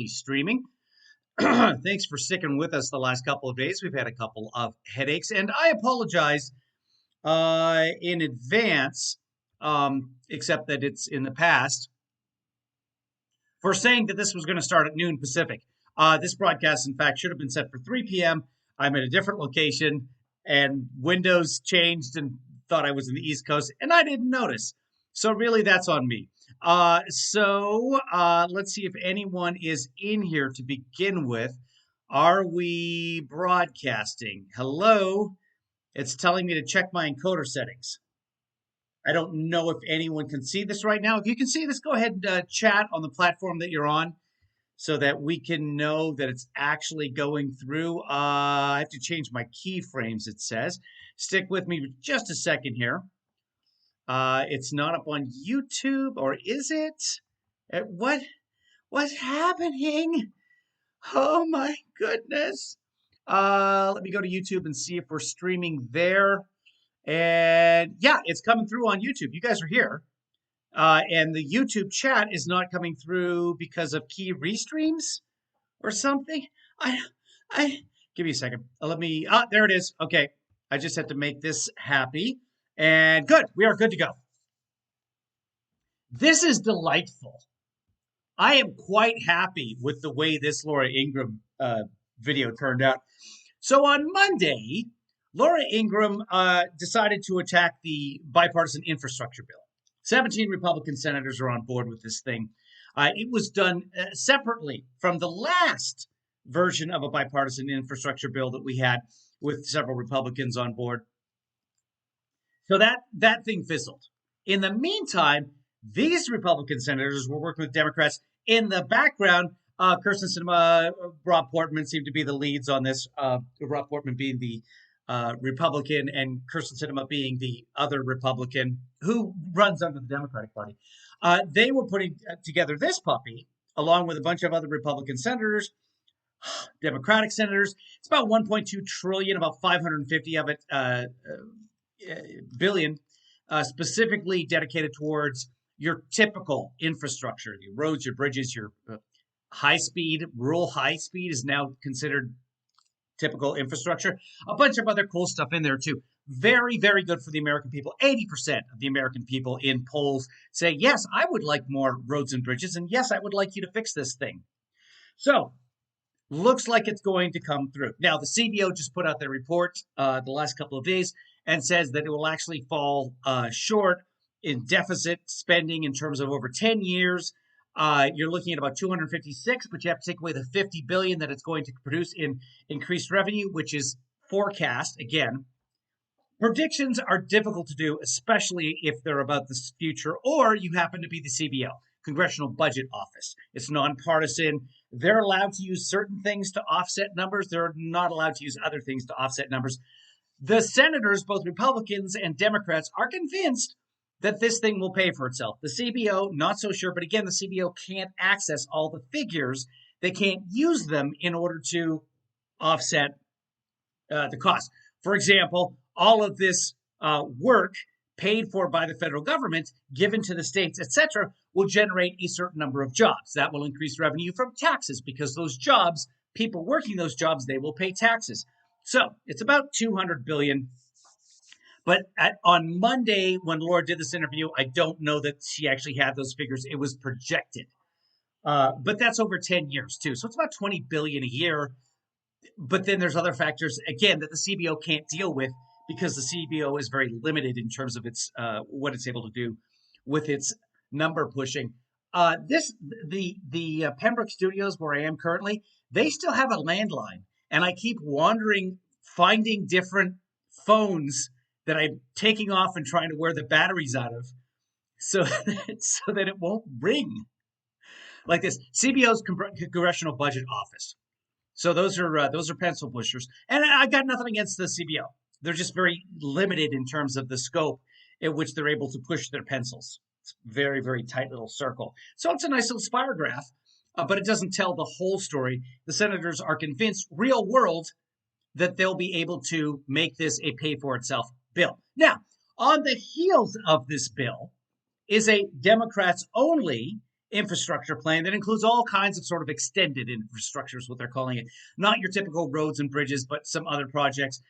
Streaming. Thanks for sticking with us the last couple of days. We've had a couple of headaches, and I apologize in advance, except that it's in the past, for saying that this was going to start at noon Pacific. This broadcast, in fact, should have been set for 3 p.m. I'm at a different location, and Windows changed and thought I was in the East Coast, and I didn't notice. So really, that's on me. Let's see if anyone is in here to begin with. Are we broadcasting? Hello? It's telling me to check my encoder settings. I don't know if anyone can see this right now. If you can see this, go ahead and chat on the platform that you're on so that we can know that it's actually going through. I have to change my keyframes, it says. Stick with me just a second here. It's not up on YouTube, or is it? What's happening? Oh my goodness. Let me go to YouTube and see if we're streaming there. And yeah, it's coming through on YouTube. You guys are here. And the YouTube chat is not coming through because of key restreams or something. I give me a second. There it is. Okay. I just had to make this happy. And good. We are good to go. This is delightful. I am quite happy with the way this Laura Ingraham video turned out. So on Monday, Laura Ingraham decided to attack the bipartisan infrastructure bill. 17 Republican senators are on board with this thing. It was done separately from the last version of a bipartisan infrastructure bill that we had with several Republicans on board. So that thing fizzled. In the meantime, these Republican senators were working with Democrats in the background. Kirsten Sinema, Rob Portman seemed to be the leads on this. Rob Portman being the Republican and Kirsten Sinema being the other Republican who runs under the Democratic Party. They were putting together this puppy along with a bunch of other Republican senators, Democratic senators. It's about 1.2 trillion, about 550 of it billion, specifically dedicated towards your typical infrastructure, your roads, your bridges, your high speed, rural high speed is now considered typical infrastructure. A bunch of other cool stuff in there too. Very, very good for the American people. 80% of the American people in polls say, yes, I would like more roads and bridges. And yes, I would like you to fix this thing. So looks like it's going to come through. Now, the CBO just put out their report the last couple of days and says that it will actually fall short in deficit spending in terms of over 10 years. You're looking at about 256, but you have to take away the 50 billion that it's going to produce in increased revenue, which is forecast. Again, predictions are difficult to do, especially if they're about the future, or you happen to be the CBO, Congressional Budget Office. It's nonpartisan. They're allowed to use certain things to offset numbers. They're not allowed to use other things to offset numbers. The senators, both Republicans and Democrats, are convinced that this thing will pay for itself. The CBO, not so sure, but again, the CBO can't access all the figures. They can't use them in order to offset the cost. For example, all of this work paid for by the federal government, given to the states, etc., will generate a certain number of jobs. That will increase revenue from taxes because those jobs, people working those jobs, they will pay taxes. So it's about 200 billion. But on Monday, when Laura did this interview, I don't know that she actually had those figures. It was projected. But that's over 10 years, too. So it's about 20 billion a year. But then there's other factors, again, that the CBO can't deal with because the CBO is very limited in terms of its what it's able to do with its number pushing. The Pembroke Studios, where I am currently, they still have a landline. And I keep wandering, finding different phones that I'm taking off and trying to wear the batteries out of so that it won't ring. Like this, CBO's Congressional Budget Office. So those are pencil pushers. And I got nothing against the CBO. They're just very limited in terms of the scope in which they're able to push their pencils. It's very, very tight little circle. So it's a nice little spirograph, but it doesn't tell the whole story. The senators are convinced, real world, that they'll be able to make this a pay-for-itself bill. Now, on the heels of this bill is a Democrats-only infrastructure plan that includes all kinds of sort of extended infrastructure is what they're calling it. Not your typical roads and bridges, but some other projects.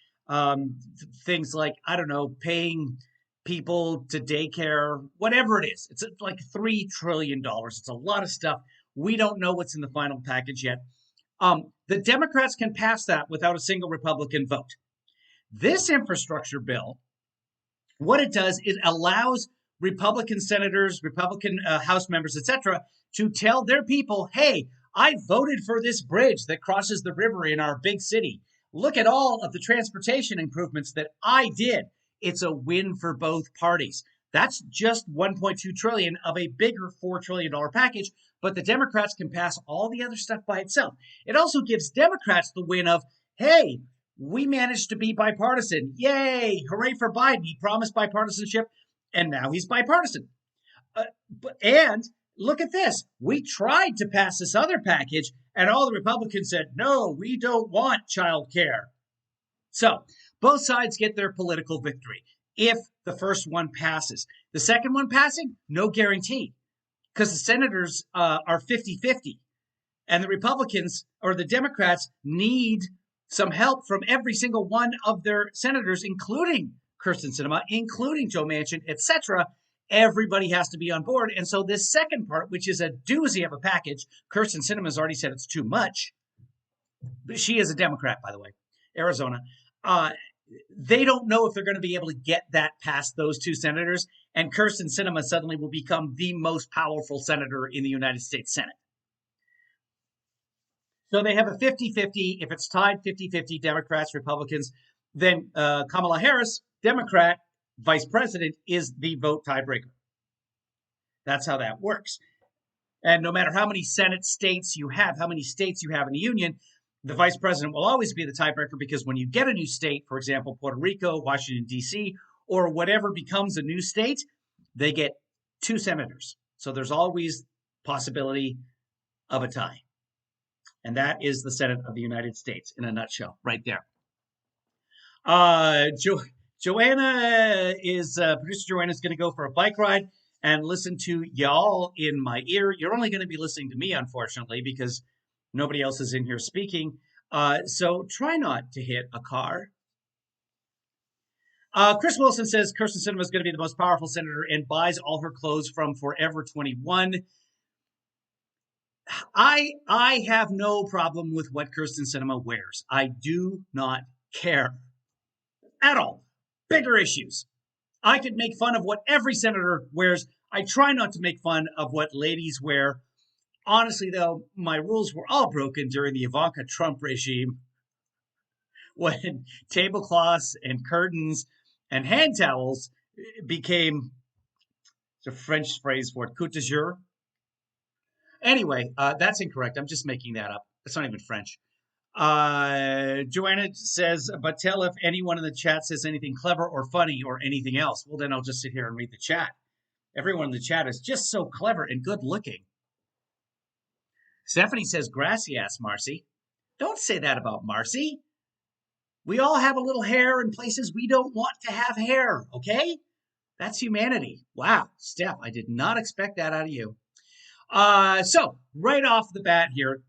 Things like, I don't know, paying people to daycare, whatever it is. It's like $3 trillion. It's a lot of stuff. We don't know what's in the final package yet. The Democrats can pass that without a single Republican vote. This infrastructure bill, what it does, it allows Republican senators, Republican House members, etc., to tell their people, hey, I voted for this bridge that crosses the river in our big city. Look at all of the transportation improvements that I did. It's a win for both parties. That's just $1.2 trillion of a bigger $4 trillion package, but the Democrats can pass all the other stuff by itself. It also gives Democrats the win of, hey, we managed to be bipartisan. Yay! Hooray for Biden. He promised bipartisanship, and now he's bipartisan. And look at this. We tried to pass this other package, and all the Republicans said, no, we don't want child care. So both sides get their political victory if the first one passes. The second one passing, no guarantee, because the senators are 50-50, and the Republicans or the Democrats need some help from every single one of their senators, including Kyrsten Sinema, including Joe Manchin, etc. Everybody has to be on board. And so this second part, which is a doozy of a package, Kyrsten Sinema has already said it's too much. She is a Democrat, by the way, Arizona. They don't know if they're going to be able to get that past those two senators. And Kyrsten Sinema suddenly will become the most powerful senator in the United States Senate. So they have a 50-50. If it's tied 50-50, Democrats, Republicans, then Kamala Harris, Democrat, vice president, is the vote tiebreaker. That's how that works. And no matter how many Senate states you have, how many states you have in the union, the vice president will always be the tiebreaker, because when you get a new state, for example, Puerto Rico, Washington, D.C., or whatever becomes a new state, they get two senators. So there's always possibility of a tie. And that is the Senate of the United States in a nutshell, right there. Joanna is, producer Joanna is going to go for a bike ride and listen to y'all in my ear. You're only going to be listening to me, unfortunately, because nobody else is in here speaking. So try not to hit a car. Chris Wilson says Kyrsten Sinema is going to be the most powerful senator and buys all her clothes from Forever 21. I have no problem with what Kyrsten Sinema wears. I do not care at all. Bigger issues. I could make fun of what every senator wears. I try not to make fun of what ladies wear. Honestly, though, my rules were all broken during the Ivanka Trump regime, when tablecloths and curtains and hand towels became the French phrase for it, coup de jour. Anyway, that's incorrect. I'm just making that up. It's not even French. Joanna says, but tell if anyone in the chat says anything clever or funny or anything else. Well, then I'll just sit here and read the chat. Everyone in the chat is just so clever and good looking. Stephanie says, gracias, Marcy. Don't say that about Marcy. We all have a little hair in places we don't want to have hair, okay? That's humanity. Wow, Steph, I did not expect that out of you. So right off the bat here,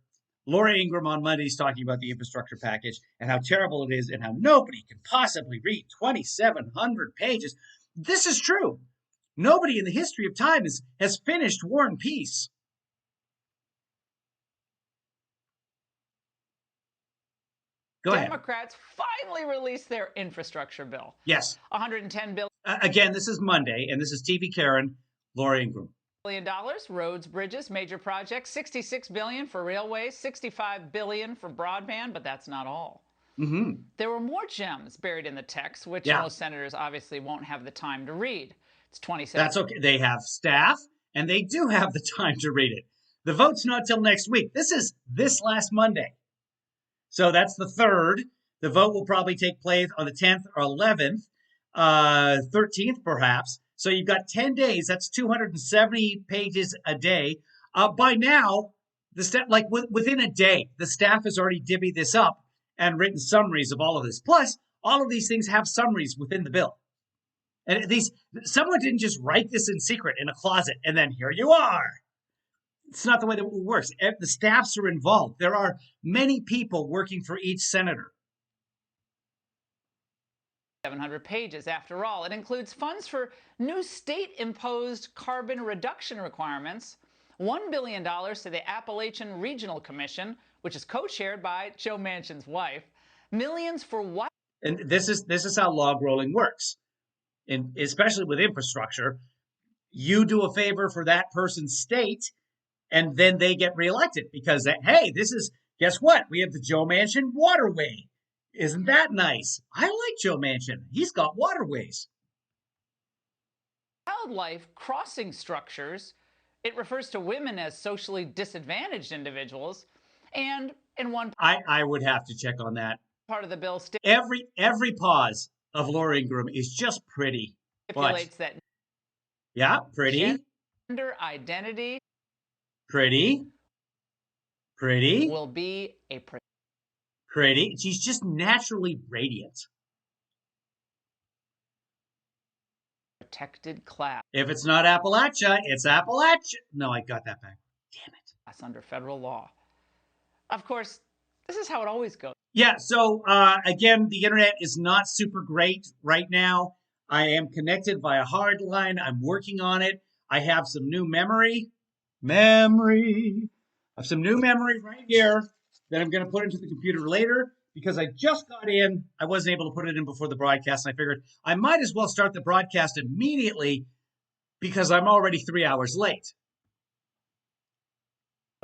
Laura Ingraham on Monday is talking about the infrastructure package and how terrible it is and how nobody can possibly read 2,700 pages. This is true. Nobody in the history of time has finished War and Peace. Go ahead. Democrats finally released their infrastructure bill. Yes. $110 billion. Again, this is Monday, and this is TV Karen, Laura Ingraham. Roads, bridges, major projects, $66 billion for railways, $65 billion for broadband, but that's not all. Mm-hmm. There were more gems buried in the text, which most senators obviously won't have the time to read. It's 27. That's okay. They have staff, and they do have the time to read it. The vote's not till next week. This is this last Monday. So that's the 3rd. The vote will probably take place on the 10th or 11th, 13th perhaps. So you've got 10 days. That's 270 pages a day. By now, the staff, like within a day, the staff has already divvied this up and written summaries of all of this. Plus, all of these things have summaries within the bill. And someone didn't just write this in secret in a closet, and then here you are. It's not the way that it works. The staffs are involved. There are many people working for each senator. 700 pages. After all, it includes funds for new state-imposed carbon reduction requirements, $1 billion to the Appalachian Regional Commission, which is co-chaired by Joe Manchin's wife, millions for what? And this is how log rolling works, and especially with infrastructure. You do a favor for that person's state, and then they get reelected because, hey, guess what? We have the Joe Manchin waterway. Isn't that nice? I like Joe Manchin. He's got waterways. Wildlife crossing structures. It refers to women as socially disadvantaged individuals. And in one I would have to check on that. part of the bill Every pause of Laura Ingraham is just pretty. stipulates that Yeah, pretty. gender identity Pretty. will be a Pretty. She's just naturally radiant. protected class If it's not Appalachia, it's Appalachia. No, I got that back. Damn it. under federal law. Of course, this is how it always goes. Yeah, so again, the internet is not super great right now. I am connected via hard line. I'm working on it. I have some new memory. I have some new memory right here that I'm going to put into the computer later because I just got in. I wasn't able to put it in before the broadcast, and I figured I might as well start the broadcast immediately because I'm already 3 hours late.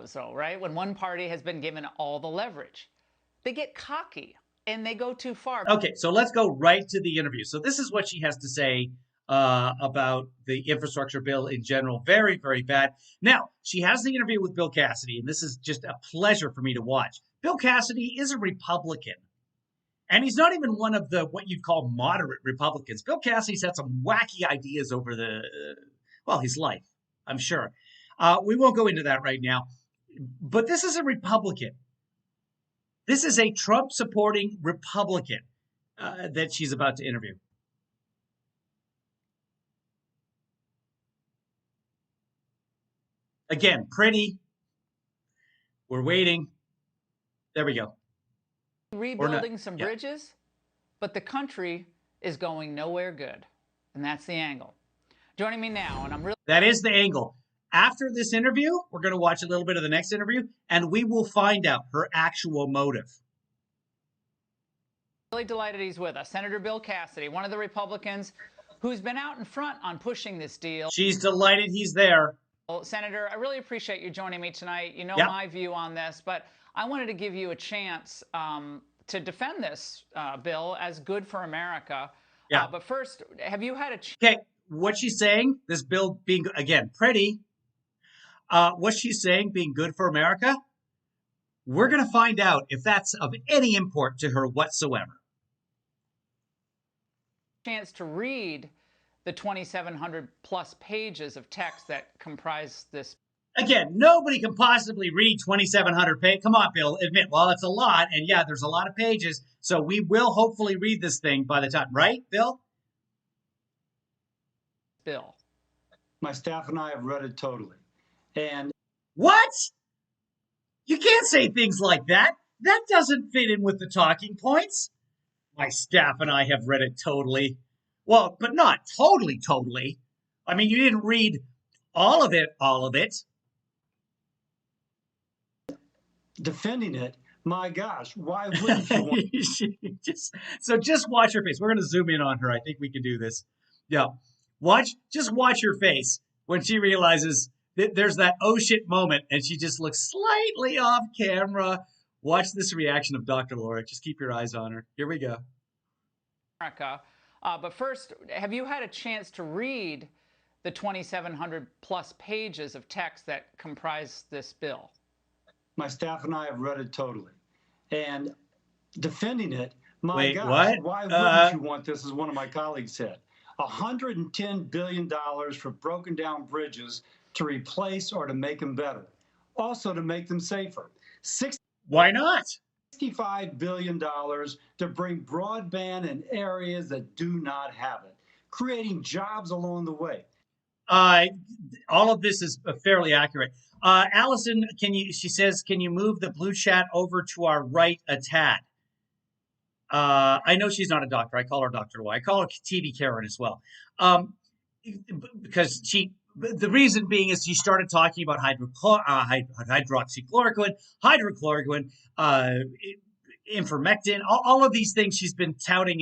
So, right, when one party has been given all the leverage, they get cocky and they go too far. Okay, so let's go right to the interview. So this is what she has to say about the infrastructure bill in general. Very, very bad. Now, she has the interview with Bill Cassidy, and this is just a pleasure for me to watch. Bill Cassidy is a Republican, and he's not even one of the what you'd call moderate Republicans. Bill Cassidy's had some wacky ideas over his life, I'm sure. We won't go into that right now, but this is a Republican. This is a Trump-supporting Republican that she's about to interview. Again, pretty. We're waiting. There we go. Rebuilding some bridges, but the country is going nowhere good. And that's the angle. Joining me now, and I'm really... That is the angle. After this interview, we're going to watch a little bit of the next interview, and we will find out her actual motive. Really delighted he's with us. Senator Bill Cassidy, one of the Republicans who's been out in front on pushing this deal. She's delighted he's there. Well, Senator, I really appreciate you joining me tonight. You know my view on this, but I wanted to give you a chance to defend this bill as good for America. Yeah. But first, have you had a chance? Okay, what she's saying, this bill being, again, pretty, what she's saying being good for America, we're going to find out if that's of any import to her whatsoever. Chance to read the 2,700 plus pages of text that comprise this. Again, nobody can possibly read 2,700 pages. Come on, Bill, admit, well, it's a lot, and yeah, there's a lot of pages, so we will hopefully read this thing by the time, right, Bill? Bill. My staff and I have read it totally. And what? You can't say things like that. That doesn't fit in with the talking points. My staff and I have read it totally. Well, but not totally. I mean, you didn't read all of it. Defending it, my gosh, why wouldn't you want just watch her face. We're going to zoom in on her. I think we can do this. Yeah. Just watch her face when she realizes that there's that oh shit moment and she just looks slightly off camera. Watch this reaction of Dr. Laura. Just keep your eyes on her. Here we go. America. But first, have you had a chance to read the 2,700 plus pages of text that comprise this bill? My staff and I have read it totally. And defending it, my Wait, gosh, what? why wouldn't you want this, as one of my colleagues said? $110 billion for broken down bridges to replace or to make them better. Also to make them safer. Why not? $65 billion to bring broadband in areas that do not have it, creating jobs along the way. All of this is fairly accurate. Allison, she says, can you move the blue chat over to our right a tad? I know she's not a doctor. I call her Dr. Y. I call her TV Karen as well. Because the reason being is she started talking about hydroxychloroquine, ivermectin, all of these things she's been touting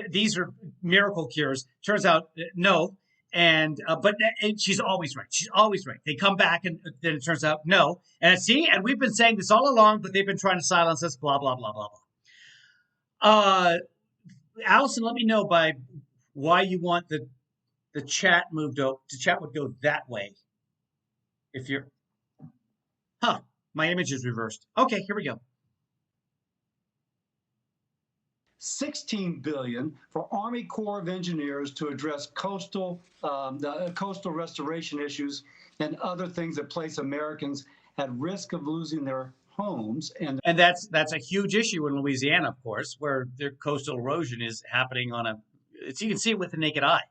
these are miracle cures. Turns out, no. But she's always right. She's always right. They come back and then it turns out no. And we've been saying this all along, but they've been trying to silence us, blah, blah, blah, blah, blah. Allison, let me know by why you want the chat moved over. The chat would go that way. If you're, my image is reversed. Okay, here we go. $16 billion for Army Corps of Engineers to address coastal restoration issues and other things that place Americans at risk of losing their homes. And that's a huge issue in Louisiana, of course, where their coastal erosion is happening you can see it with the naked eye.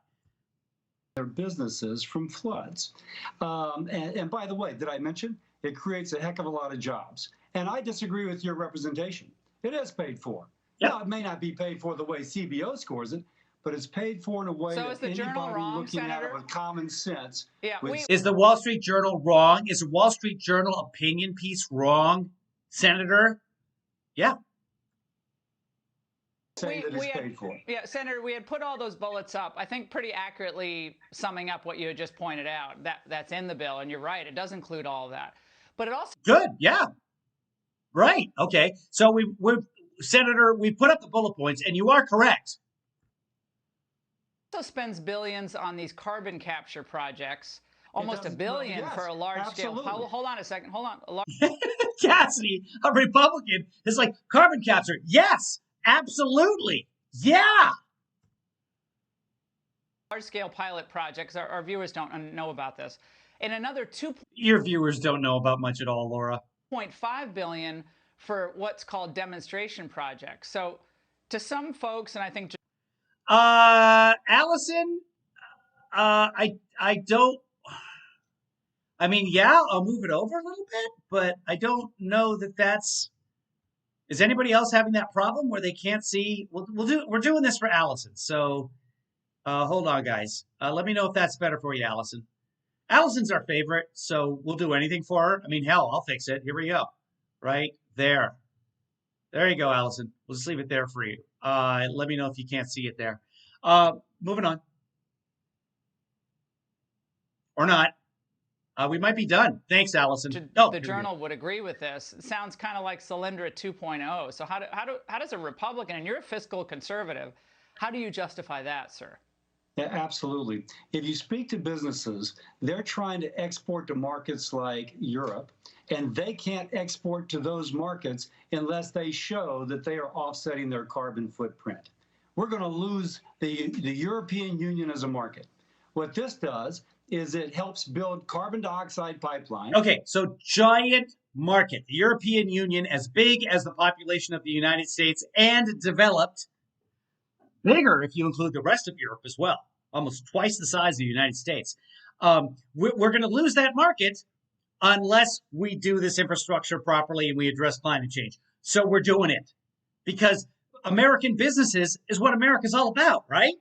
Their businesses from floods. And by the way, did I mention it creates a heck of a lot of jobs? And I disagree with your representation. It is paid for. Yep. Now, it may not be paid for the way CBO scores it, but it's paid for in a way that anybody looking at it with common sense. Is the Wall Street Journal wrong? Is the Wall Street Journal opinion piece wrong, Senator? Yeah. Saying that it's paid for. Yeah, Senator, we had put all those bullets up, I think pretty accurately summing up what you had just pointed out. That's in the bill, and you're right, it does include all of that. But it also... Good, yeah. Right, okay. So Senator, we put up the bullet points, and you are correct. Also spends billions on these carbon capture projects, almost $1 billion for a large-scale... Hold on a second, hold on. Cassidy, a Republican, is like, carbon capture, yes, absolutely, yeah. Large-scale pilot projects, our viewers don't know about this. And another Your viewers don't know about much at all, Laura. $2.5 billion for what's called demonstration projects. So to some folks, and I think... Allison, I don't... I mean, yeah, I'll move it over a little bit, but I don't know that's... Is anybody else having that problem where they can't see? We're doing this for Allison, so hold on, guys. Let me know if that's better for you, Allison. Allison's our favorite, so we'll do anything for her. I mean, hell, I'll fix it. Here we go. Right there. There you go, Allison. We'll just leave it there for you. Let me know if you can't see it there. Moving on. Or not. We might be done. Thanks, Allison. The Journal would agree with this. It sounds kind of like Solyndra 2.0. So how does a Republican, and you're a fiscal conservative, how do you justify that, sir? Yeah, absolutely. If you speak to businesses, they're trying to export to markets like Europe, and they can't export to those markets unless they show that they are offsetting their carbon footprint. We're going to lose the European Union as a market. What this does is it helps build carbon dioxide pipelines. Okay, so giant market. The European Union, as big as the population of the United States and developed, bigger if you include the rest of Europe as well, almost twice the size of the United States. We're going to lose that market unless we do this infrastructure properly and we address climate change. So we're doing it because American businesses is what America's all about, right?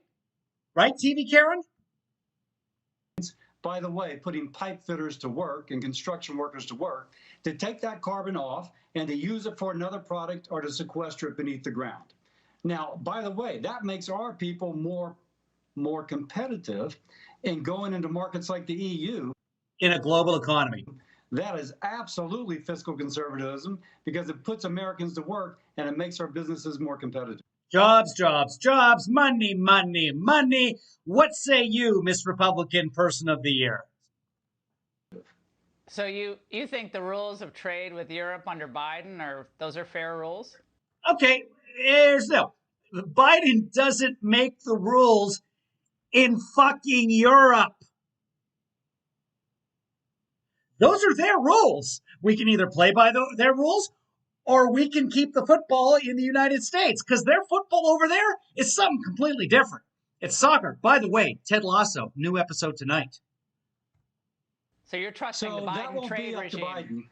Right, TV Karen? By the way, putting pipe fitters to work and construction workers to work to take that carbon off and to use it for another product or to sequester it beneath the ground. Now, by the way, that makes our people more competitive in going into markets like the EU. In a global economy. That is absolutely fiscal conservatism because it puts Americans to work and it makes our businesses more competitive. Jobs, jobs, jobs, money, money, money. What say you, Miss Republican Person of the Year? So you think the rules of trade with Europe under Biden those are fair rules? Okay, Biden doesn't make the rules in fucking Europe. Those are their rules. We can either play by their rules or we can keep the football in the United States because their football over there is something completely different. It's soccer. By the way, Ted Lasso, new episode tonight. So you're trusting the So that Biden won't trade be up regime. to Biden.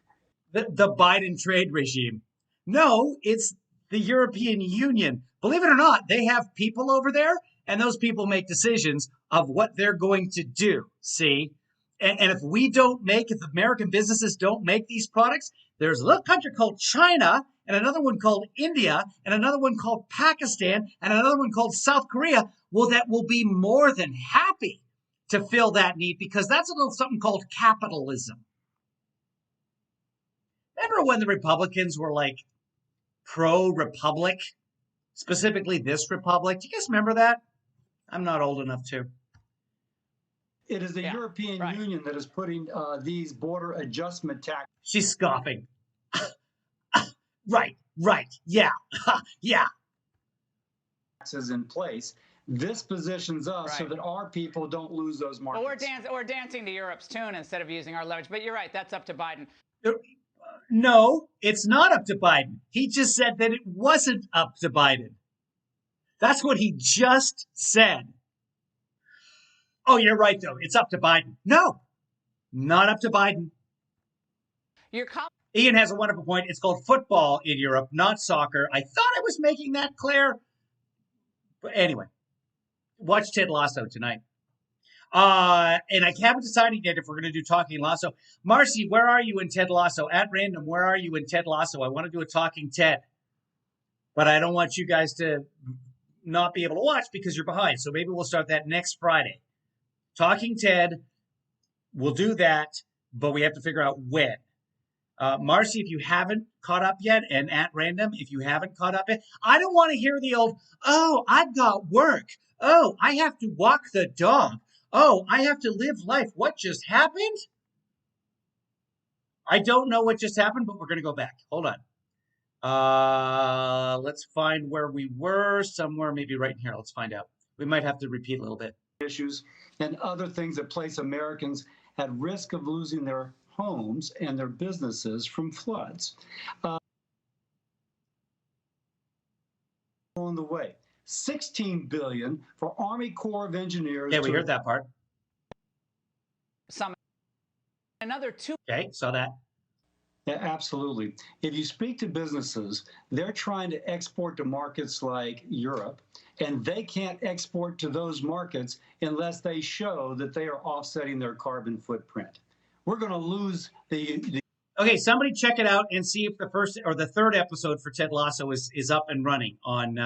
The Biden trade regime. No, it's the European Union. Believe it or not, they have people over there, and those people make decisions of what they're going to do. See? And if if American businesses don't make these products, there's a little country called China, and another one called India, and another one called Pakistan, and another one called South Korea. Well, that will be more than happy to fill that need because that's a little something called capitalism. Remember when the Republicans were like pro-republic, specifically this republic? Do you guys remember that? I'm not old enough to. It is the European Union that is putting these border adjustment taxes. She's scoffing. Right, yeah, yeah. Taxes in place. This positions us so that our people don't lose those markets. Well, we're dancing to Europe's tune instead of using our leverage. But you're right, that's up to Biden. No, it's not up to Biden. He just said that it wasn't up to Biden. That's what he just said. Oh, you're right, though. It's up to Biden. No, not up to Biden. Ian has a wonderful point. It's called football in Europe, not soccer. I thought I was making that clear. But anyway, watch Ted Lasso tonight. And I haven't decided yet if we're going to do Talking Lasso. Marcy, where are you in Ted Lasso? At random, where are you in Ted Lasso? I want to do a Talking Ted. But I don't want you guys to not be able to watch because you're behind. So maybe we'll start that next Friday. Talking Ted, we'll do that, but we have to figure out when. Marcy, if you haven't caught up yet, and at random, if you haven't caught up yet, I don't want to hear the old, oh, I've got work. Oh, I have to walk the dog. Oh, I have to live life. What just happened? I don't know what just happened, but we're going to go back. Hold on. Let's find where we were. Somewhere maybe right in here. Let's find out. We might have to repeat a little bit. Issues and other things that place Americans at risk of losing their homes and their businesses from floods. On the way, $16 billion for Army Corps of Engineers. Yeah, we heard that part. Another two. Okay, saw that. Yeah, absolutely. If you speak to businesses, they're trying to export to markets like Europe, and they can't export to those markets unless they show that they are offsetting their carbon footprint. We're going to lose the. Okay, somebody check it out and see if the first or the third episode for Ted Lasso is up and running on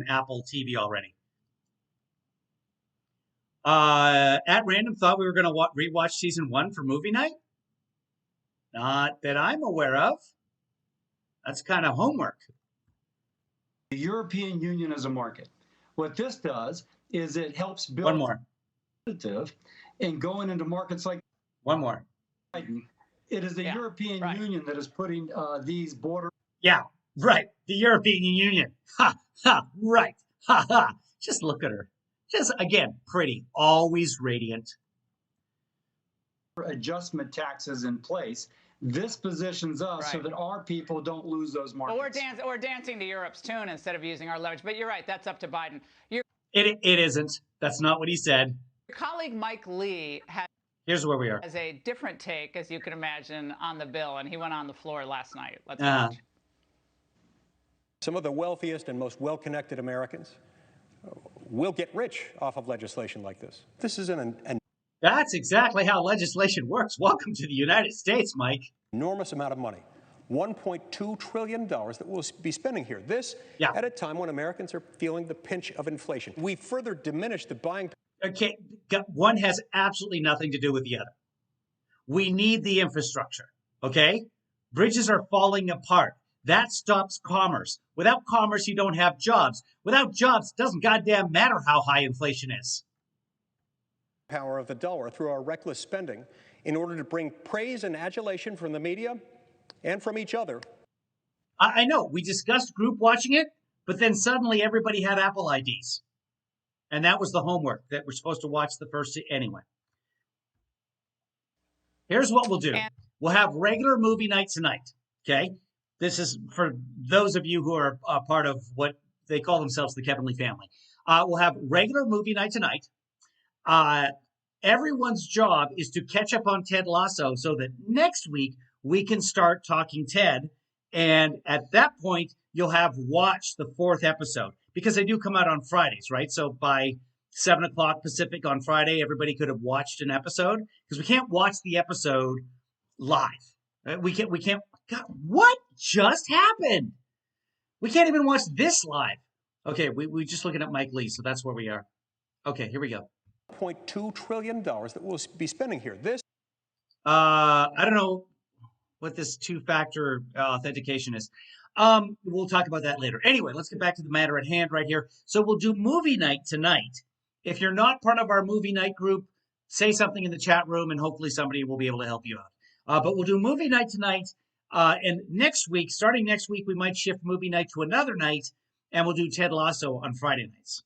Apple TV already. At random, thought we were going to rewatch season 1 for movie night. Not that I'm aware of. That's kind of homework. The European Union as a market. What this does is it helps build one more and going into markets like one more. Biden. It is the European Union that is putting these border. Yeah, right. The European Union. Ha, ha, right. Ha, ha. Just look at her. Just, again, pretty. Always radiant. Adjustment taxes in place. This positions us so that our people don't lose those markets. Well, we're dancing to Europe's tune instead of using our leverage. But you're right. That's up to Biden. It isn't. That's not what he said. Your colleague Mike Lee Here's where we are. has a different take, as you can imagine, on the bill, and he went on the floor last night. Let's watch. Some of the wealthiest and most well-connected Americans will get rich off of legislation like this. This is an That's exactly how legislation works. Welcome to the United States, Mike. Enormous amount of money. $1.2 trillion that we'll be spending here. This at a time when Americans are feeling the pinch of inflation. We further diminish the buying. Okay, one has absolutely nothing to do with the other. We need the infrastructure, okay? Bridges are falling apart. That stops commerce. Without commerce, you don't have jobs. Without jobs, it doesn't goddamn matter how high inflation is. Power of the dollar through our reckless spending in order to bring praise and adulation from the media and from each other. I know, we discussed group watching it, but then suddenly everybody had Apple IDs. And that was the homework that we're supposed to watch the first anyway. Here's what we'll do. We'll have regular movie night tonight, okay? This is for those of you who are part of what they call themselves the Kevin Lee family. We'll have regular movie night tonight. Everyone's job is to catch up on Ted Lasso so that next week we can start talking Ted. And at that point, you'll have watched the 4th episode because they do come out on Fridays, right? So by 7 o'clock Pacific on Friday, everybody could have watched an episode because we can't watch the episode live. We can't. God, what just happened? We can't even watch this live. Okay, we just looking at Mike Lee, so that's where we are. Okay, here we go. $0.2 trillion that we'll be spending here. This. I don't know what this 2-factor authentication is. We'll talk about that later. Anyway, let's get back to the matter at hand right here. So we'll do movie night tonight. If you're not part of our movie night group, say something in the chat room and hopefully somebody will be able to help you out. But we'll do movie night tonight. And next week, starting next week, we might shift movie night to another night and we'll do Ted Lasso on Friday nights.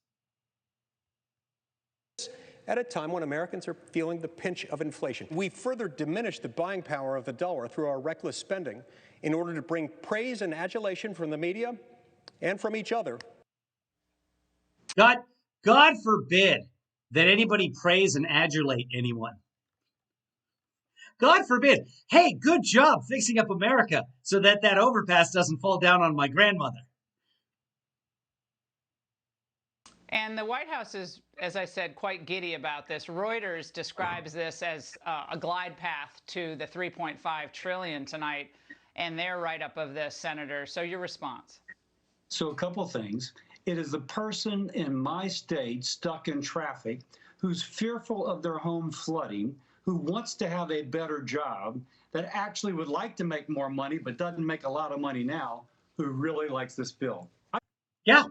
At a time when Americans are feeling the pinch of inflation. We further diminish the buying power of the dollar through our reckless spending in order to bring praise and adulation from the media and from each other. God forbid that anybody praise and adulate anyone. God forbid. Hey, good job fixing up America so that overpass doesn't fall down on my grandmother. And the White House is, as I said, quite giddy about this. Reuters describes this as a glide path to the $3.5 trillion tonight, and their write-up of this, Senator. So your response? So a couple things. It is the person in my state stuck in traffic who's fearful of their home flooding, who wants to have a better job, that actually would like to make more money but doesn't make a lot of money now, who really likes this bill. Yeah.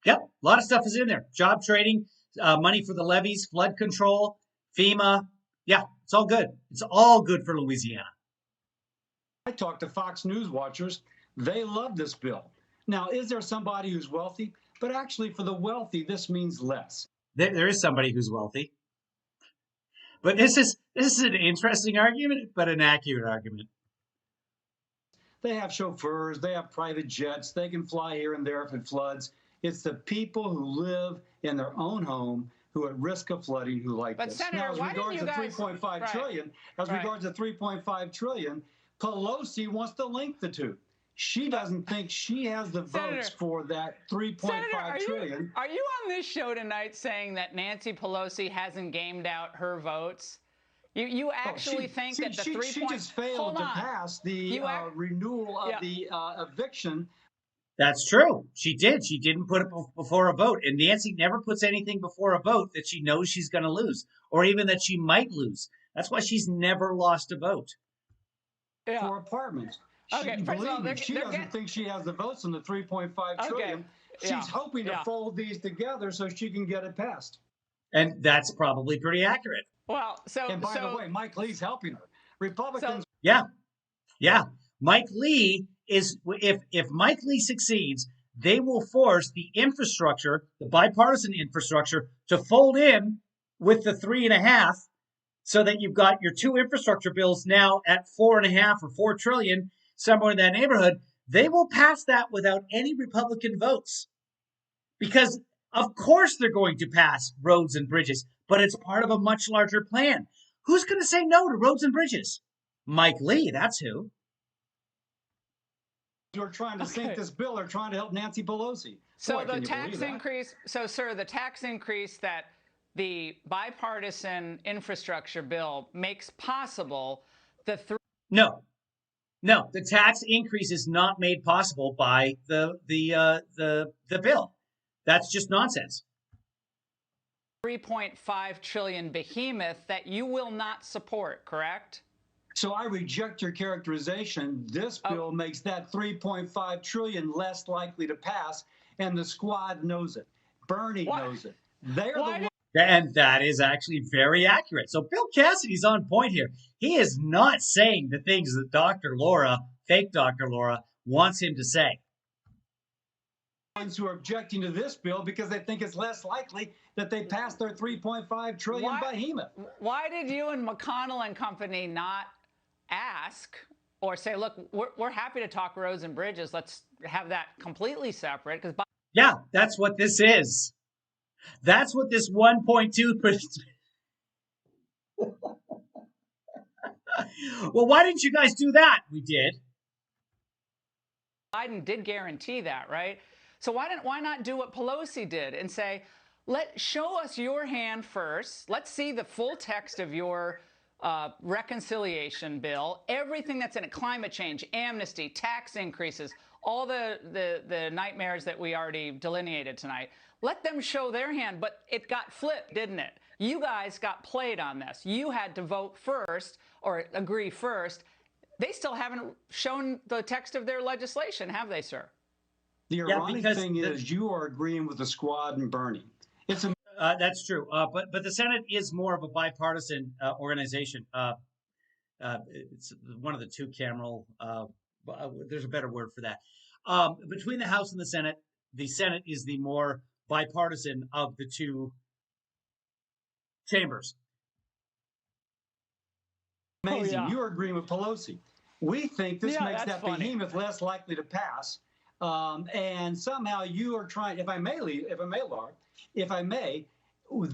Yep, a lot of stuff is in there. Job trading, money for the levees, flood control, FEMA. Yeah, it's all good. It's all good for Louisiana. I talked to Fox News watchers. They love this bill. Now, is there somebody who's wealthy? But actually, for the wealthy, this means less. There is somebody who's wealthy. But this is an interesting argument, but an accurate argument. They have chauffeurs. They have private jets. They can fly here and there if it floods. It's the people who live in their own home who are at risk of flooding who like this. Senator, now, as regards to 3.5 trillion, regards to 3.5 trillion, Pelosi wants to link the two. She doesn't think she has the votes for that 3.5 trillion. Are you on this show tonight saying that Nancy Pelosi hasn't gamed out her votes? You actually think that the 3. She just failed to pass the renewal of the eviction. That's true. She did. She didn't put it before a vote. And Nancy never puts anything before a vote that she knows she's going to lose or even that she might lose. That's why she's never lost a vote. For apartments. Okay, she doesn't think she has the votes on the 3.5 trillion. She's hoping to fold these together so she can get it passed. And that's probably pretty accurate. Well, and by the way, Mike Lee's helping her. Republicans. Yeah. Mike Lee is, if Mike Lee succeeds, they will force the infrastructure, the bipartisan infrastructure, to fold in with the 3.5, so that you've got your 2 infrastructure bills now at 4.5 or 4 trillion, somewhere in that neighborhood. They will pass that without any Republican votes, because of course they're going to pass roads and bridges, but it's part of a much larger plan. Who's going to say no to roads and bridges? Mike Lee, that's who. Who are trying to sink this bill are trying to help Nancy Pelosi. So the tax increase, sir, the tax increase that the bipartisan infrastructure bill makes possible, No, the tax increase is not made possible by the bill. That's just nonsense. 3.5 trillion behemoth that you will not support, correct? So I reject your characterization. This bill makes that 3.5 trillion less likely to pass, and the squad knows it. Bernie knows it. They're the ones. And that is actually very accurate. So Bill Cassidy's on point here. He is not saying the things that Dr. Laura, fake Dr. Laura, wants him to say. Ones who are objecting to this bill because they think it's less likely that they pass their 3.5 trillion behemoth. Why did you and McConnell and company not ask or say, look, we're happy to talk roads and bridges. Let's have that completely separate. Yeah, that's what this is. That's what this 1.2%. Well, why didn't you guys do that? We did. Biden did guarantee that, right? So why not do what Pelosi did and say, show us your hand first. Let's see the full text of your reconciliation bill, everything that's in it, climate change, amnesty, tax increases, all the nightmares that we already delineated tonight. Let them show their hand, but it got flipped, didn't it? You guys got played on this. You had to vote first or agree first. They still haven't shown the text of their legislation, have they, sir? The ironic thing is you are agreeing with the squad and Bernie. It's a That's true. But the Senate is more of a bipartisan organization. It's one of the two-cameral. There's a better word for that. Between the House and the Senate is the more bipartisan of the two chambers. Amazing. Oh, yeah. You're agreeing with Pelosi. We think this makes that behemoth less likely to pass. And somehow you are trying, if I may,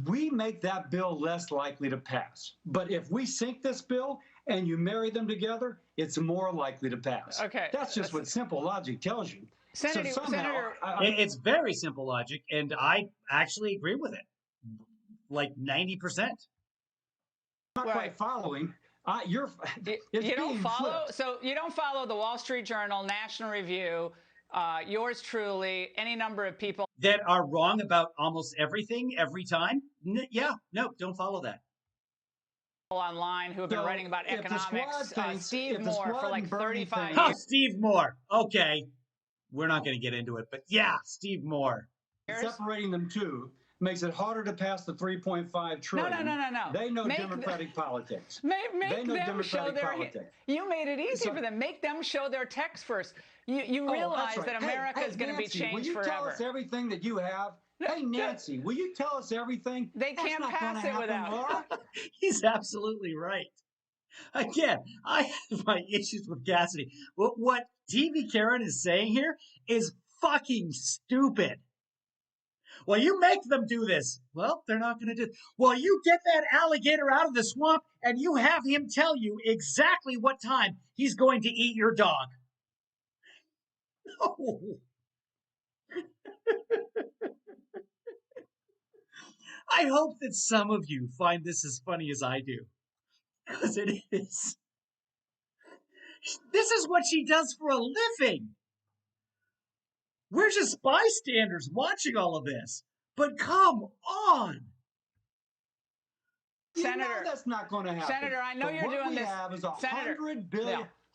we make that bill less likely to pass. But if we sink this bill and you marry them together, it's more likely to pass. Okay. That's just what simple logic tells you. Senator, it's very simple logic, and I actually agree with it, like 90%. Not quite following. You don't follow. So you don't follow the Wall Street Journal, National Review, yours truly, any number of people that are wrong about almost everything every time. Don't follow that. Online who have been writing about economics. Steve Moore for like 35 years. Oh, Steve Moore. Okay, we're not going to get into it, but yeah, Steve Moore. Separating them two makes it harder to pass the $3.5 trillion. No. They know Democratic politics. Make them show their. You made it easy for them. Make them show their text first. You realize that America is going to be changed forever. Will you tell us everything that you have? Hey, Nancy, will you tell us everything? They can't pass it without. He's absolutely right. Again, I have my issues with Cassidy. What TV Karen is saying here is fucking stupid. Well, you make them do this. Well, they're not going to do it. Well, you get that alligator out of the swamp and you have him tell you exactly what time he's going to eat your dog. No. I hope that some of you find this as funny as I do, because it is. This is what she does for a living. We're just bystanders watching all of this. But come on. Senator, that's not going to happen. Senator, I know you're doing this. What we have is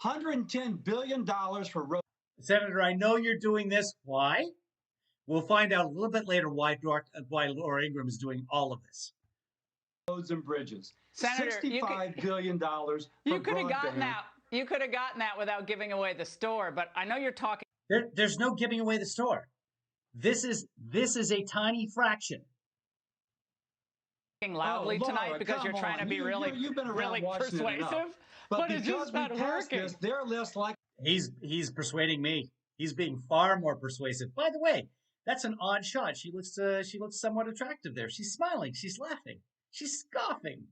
$110 billion for roads. Senator, I know you're doing this. Why? We'll find out a little bit later why Laura Ingraham is doing all of this. Roads and bridges. Senator, $65 billion for you could have gotten that. You could have gotten that without giving away the store, but I know you're talking. There's no giving away the store. This is a tiny fraction. Loudly tonight because you're trying to be really persuasive, but it's just not working. They're less like. He's persuading me. He's being far more persuasive. By the way, that's an odd shot. She looks somewhat attractive there. She's smiling. She's laughing. She's scoffing.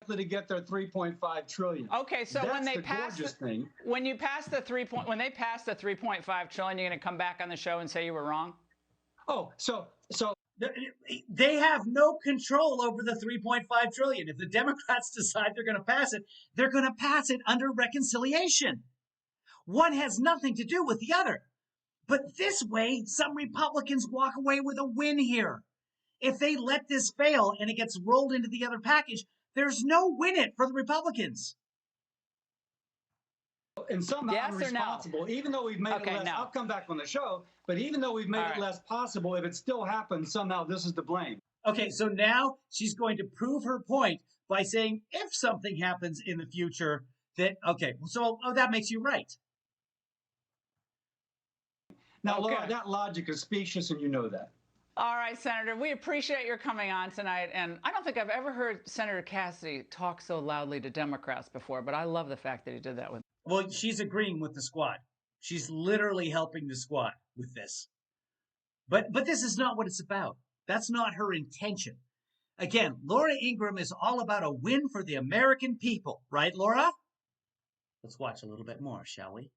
To get their 3.5 trillion. Okay, so when they pass when they pass the 3.5 trillion, you're going to come back on the show and say you were wrong? Oh, so they have no control over the 3.5 trillion. If the Democrats decide they're going to pass it, they're going to pass it under reconciliation. One has nothing to do with the other. But this way, some Republicans walk away with a win here. If they let this fail and it gets rolled into the other package, there's no win it for the Republicans. And somehow I'm responsible, even though we've made it less. I'll come back on the show, but even though we've made it less possible, if it still happens, somehow this is to blame. Okay, so now she's going to prove her point by saying if something happens in the future, that that makes you right. Now, Laura, that logic is specious, and you know that. All right, Senator, we appreciate your coming on tonight. And I don't think I've ever heard Senator Cassidy talk so loudly to Democrats before, but I love the fact that he did that with. Well, she's agreeing with the squad. She's literally helping the squad with this. But this is not what it's about. That's not her intention. Again, Laura Ingraham is all about a win for the American people, right, Laura? Let's watch a little bit more, shall we?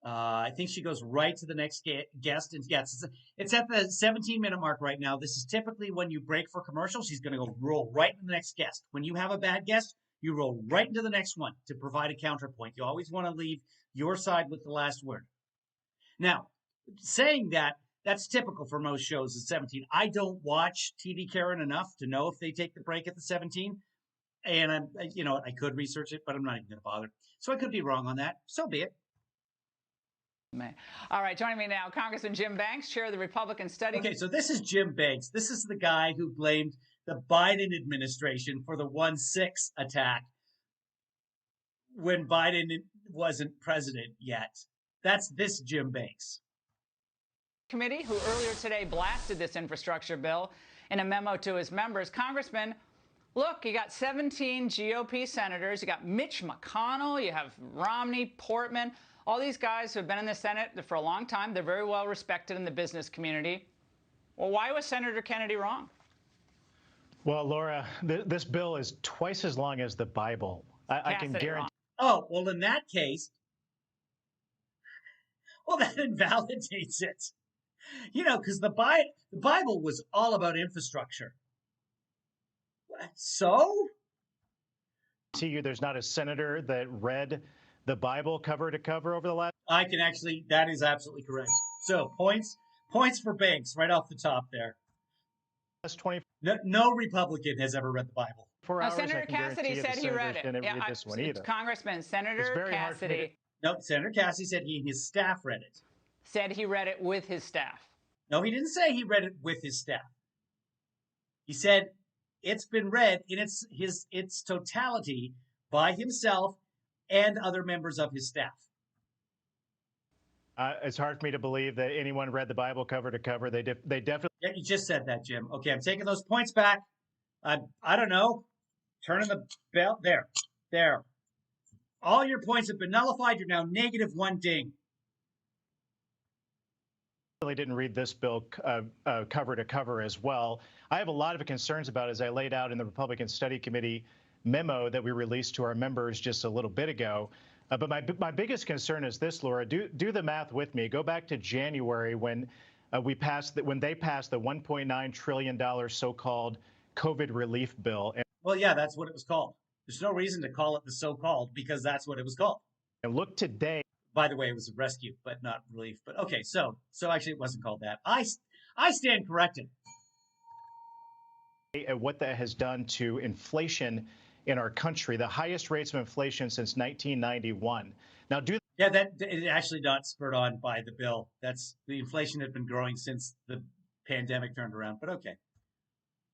I think she goes right to the next guest. And yes, it's at the 17-minute mark right now. This is typically when you break for commercial. She's going to go roll right into the next guest. When you have a bad guest, you roll right into the next one to provide a counterpoint. You always want to leave your side with the last word. Now, saying that, that's typical for most shows at 17. I don't watch TV Karen enough to know if they take the break at the 17. And I could research it, but I'm not even going to bother. So I could be wrong on that. So be it. All right, joining me now, Congressman Jim Banks, chair of the Republican Study. Okay, so this is Jim Banks. This is the guy who blamed the Biden administration for the 1-6 attack when Biden wasn't president yet. That's this Jim Banks. Committee, who earlier today blasted this infrastructure bill in a memo to his members. Congressman, look, you got 17 GOP senators. You got Mitch McConnell. You have Romney, Portman. All these guys who have been in the Senate for a long time. They're very well respected in the business community. Well, why was Senator Kennedy wrong? Well, Laura, this bill is twice as long as the Bible. I can guarantee. Oh, well, in that case, well, that invalidates it. Because the Bible was all about infrastructure. So? See you. There's not a senator that read the Bible cover to cover over the last. That is absolutely correct. So points for Banks right off the top there. Last 20. No Republican has ever read the Bible. Senator Cassidy said he read it. Yeah, Congressman, Senator Cassidy. No, Senator Cassidy said he and his staff read it. Said he read it with his staff. No, he didn't say he read it with his staff. He said it's been read in its totality by himself and other members of his staff. It's hard for me to believe that anyone read the Bible cover to cover. They definitely. Yeah, you just said that, Jim. Okay, I'm taking those points back. I don't know. Turning the bell. There. All your points have been nullified. You're now -1 ding. Really didn't read this bill cover to cover as well. I have a lot of concerns about, as I laid out in the Republican Study Committee memo that we released to our members just a little bit ago. But my biggest concern is this, Laura. Do the math with me. Go back to January when they passed the $1.9 trillion so-called COVID relief bill. Well, yeah, that's what it was called. There's no reason to call it the so-called because that's what it was called. And look today. By the way, it was a rescue, but not relief. But okay, so actually it wasn't called that. I stand corrected. What that has done to inflation in our country, the highest rates of inflation since 1991. Now, that it actually not spurred on by the bill. That's the inflation had been growing since the pandemic turned around. But okay.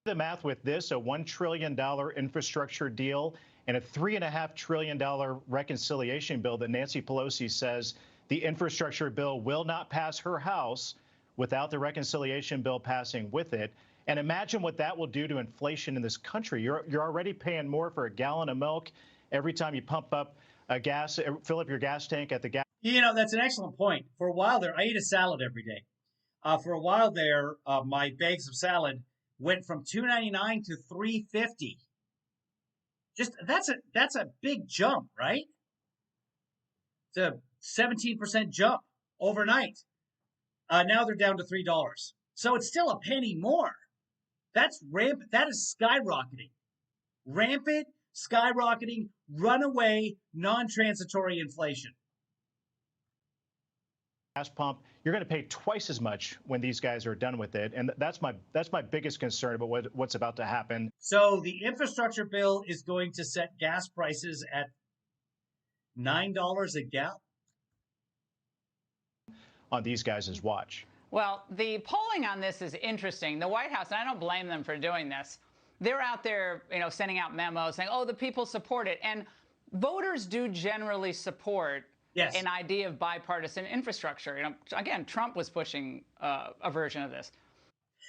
The math with this, a $1 trillion infrastructure deal and a $3.5 trillion reconciliation bill that Nancy Pelosi says the infrastructure bill will not pass her House without the reconciliation bill passing with it. And imagine what that will do to inflation in this country. You're already paying more for a gallon of milk every time you pump up fill up your gas tank at the gas. That's an excellent point. For a while there, I eat a salad every day. For a while there, my bags of salad went from $2.99 to $3.50. Just that's a big jump, right? It's a 17% jump overnight. Now they're down to $3. So it's still a penny more. That's rampant. That is skyrocketing. Rampant, skyrocketing, runaway, non-transitory inflation. Gas pump, you're going to pay twice as much when these guys are done with it, and that's my biggest concern about what's about to happen. So the infrastructure bill is going to set gas prices at $9 a gallon on these guys' watch. Well, the polling on this is interesting. The White House, and I don't blame them for doing this, they're out there, sending out memos saying, oh, the people support it. And voters do generally support an idea of bipartisan infrastructure. Again, Trump was pushing a version of this.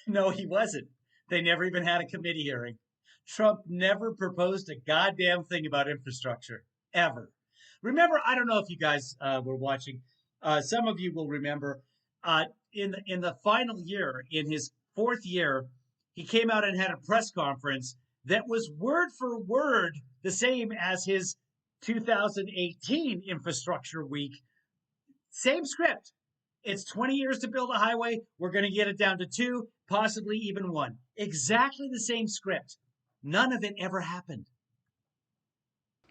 No, he wasn't. They never even had a committee hearing. Trump never proposed a goddamn thing about infrastructure, ever. Remember, I don't know if you guys were watching. Some of you will remember in the final year, in his fourth year, he came out and had a press conference that was word for word the same as his 2018 infrastructure week. Same script. It's 20 years to build a highway. We're going to get it down to 2, possibly even 1. Exactly the same script. None of it ever happened.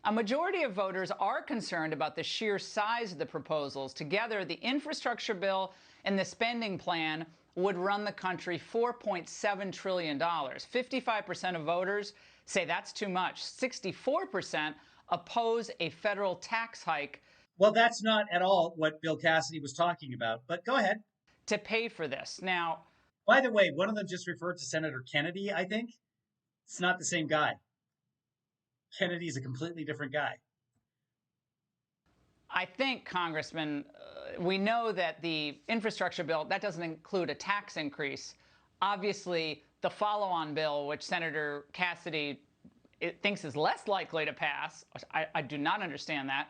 A majority of voters are concerned about the sheer size of the proposals. Together, the infrastructure bill and the spending plan would run the country $4.7 trillion. 55% of voters say that's too much. 64% oppose a federal tax hike. Well, that's not at all what Bill Cassidy was talking about, but go ahead. To pay for this. Now, by the way, one of them just referred to Senator Kennedy, I think. It's not the same guy. Kennedy is a completely different guy. I think, Congressman, we know that the infrastructure bill, that doesn't include a tax increase. Obviously, the follow-on bill, which Senator Cassidy thinks is less likely to pass, I do not understand that.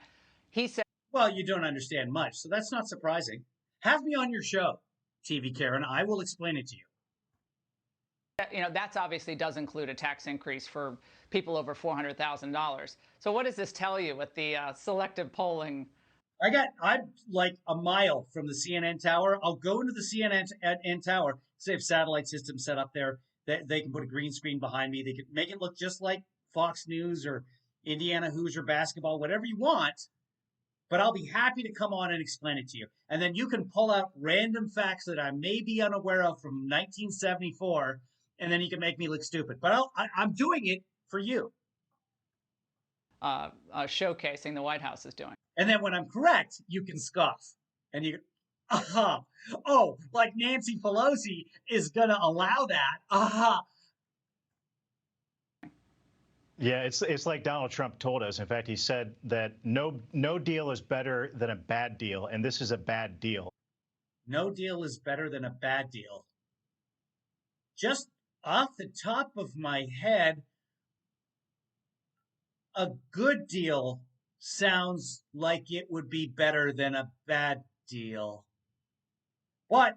He said, well, you don't understand much, so that's not surprising. Have me on your show, TV Karen. I will explain it to you. You know, that obviously does include a tax increase for people over $400,000. So what does this tell you with the selective polling? I'm like a mile from the CNN tower. I'll go into the CNN tower. They have satellite systems set up there. They can put a green screen behind me. They can make it look just like Fox News or Indiana Hoosier basketball, whatever you want. But I'll be happy to come on and explain it to you. And then you can pull out random facts that I may be unaware of from 1974, and then you can make me look stupid. But I'm doing it for you. Showcasing the White House is doing. And then when I'm correct, you can scoff. And you oh, like Nancy Pelosi is going to allow that. Yeah, it's like Donald Trump told us. In fact, he said that no deal is better than a bad deal, and this is a bad deal. No deal is better than a bad deal. Just off the top of my head, a good deal sounds like it would be better than a bad deal. But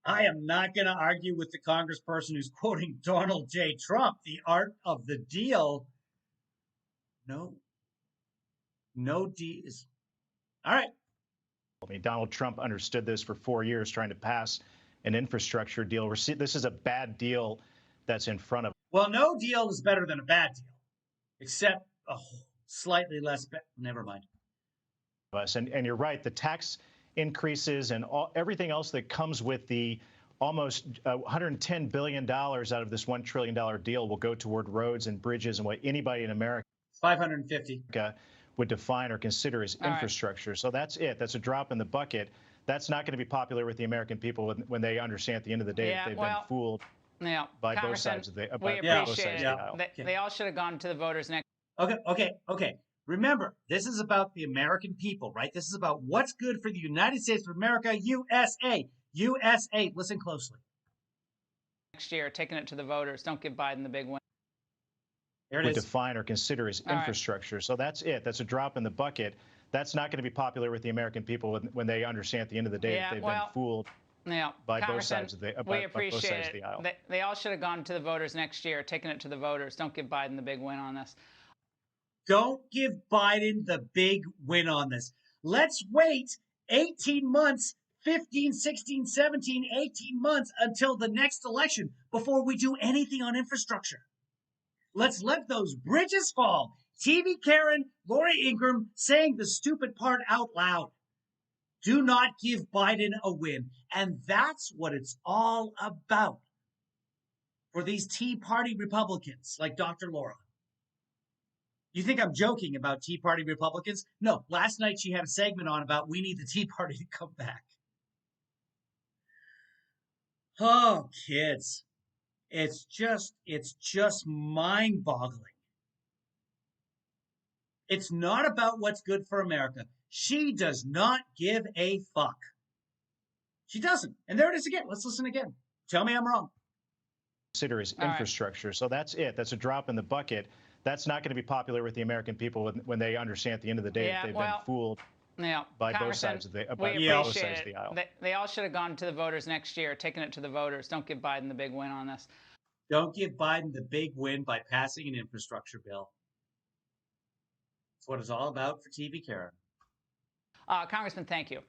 I am not going to argue with the congressperson who's quoting Donald J. Trump, the art of the deal. No deal is. All right. I mean, Donald Trump understood this for 4 years, trying to pass an infrastructure deal. This is a bad deal that's in front of us. Well, no deal is better than a bad deal, except a slightly less. Never mind. And you're right. The tax increases and everything else that comes with the almost $110 billion out of this $1 trillion deal will go toward roads and bridges and what anybody in America 550 would define or consider as infrastructure. So that's it. That's a drop in the bucket. That's not going to be popular with the American people when they understand at the end of the day that they've been fooled by both sides of the aisle. They all should have gone to the voters next. Okay. Remember, this is about the American people, right? This is about what's good for the United States of America, USA. USA. Listen closely. Next year, taking it to the voters. Don't give Biden the big win. There it would is. define or consider as infrastructure. So that's it. That's a drop in the bucket. That's not going to be popular with the American people when they understand at the end of the day that they've been fooled by both sides of the aisle. They all should have gone to the voters next year, taking it to the voters. Don't give Biden the big win on this. Don't give Biden the big win on this. Let's wait 18 months, 15, 16, 17, 18 months until the next election before we do anything on infrastructure. Let's let those bridges fall. TV Karen, Lori Ingraham saying the stupid part out loud. Do not give Biden a win. And that's what it's all about for these Tea Party Republicans like Dr. Laura. You think I'm joking about Tea Party Republicans? No, last night she had a segment on about we need the Tea Party to come back. Oh, kids. It's just mind-boggling. It's not about what's good for America. She does not give a fuck. She doesn't. And there it is again. Let's listen again. Tell me I'm wrong. Consider as infrastructure. So that's it. That's a drop in the bucket. That's not going to be popular with the American people when they understand at the end of the day that they've been fooled by both sides of the aisle. They all should have gone to the voters next year, taking it to the voters. Don't give Biden the big win on this. Don't give Biden the big win by passing an infrastructure bill. That's what it's all about for TV, Karen. Congressman, thank you.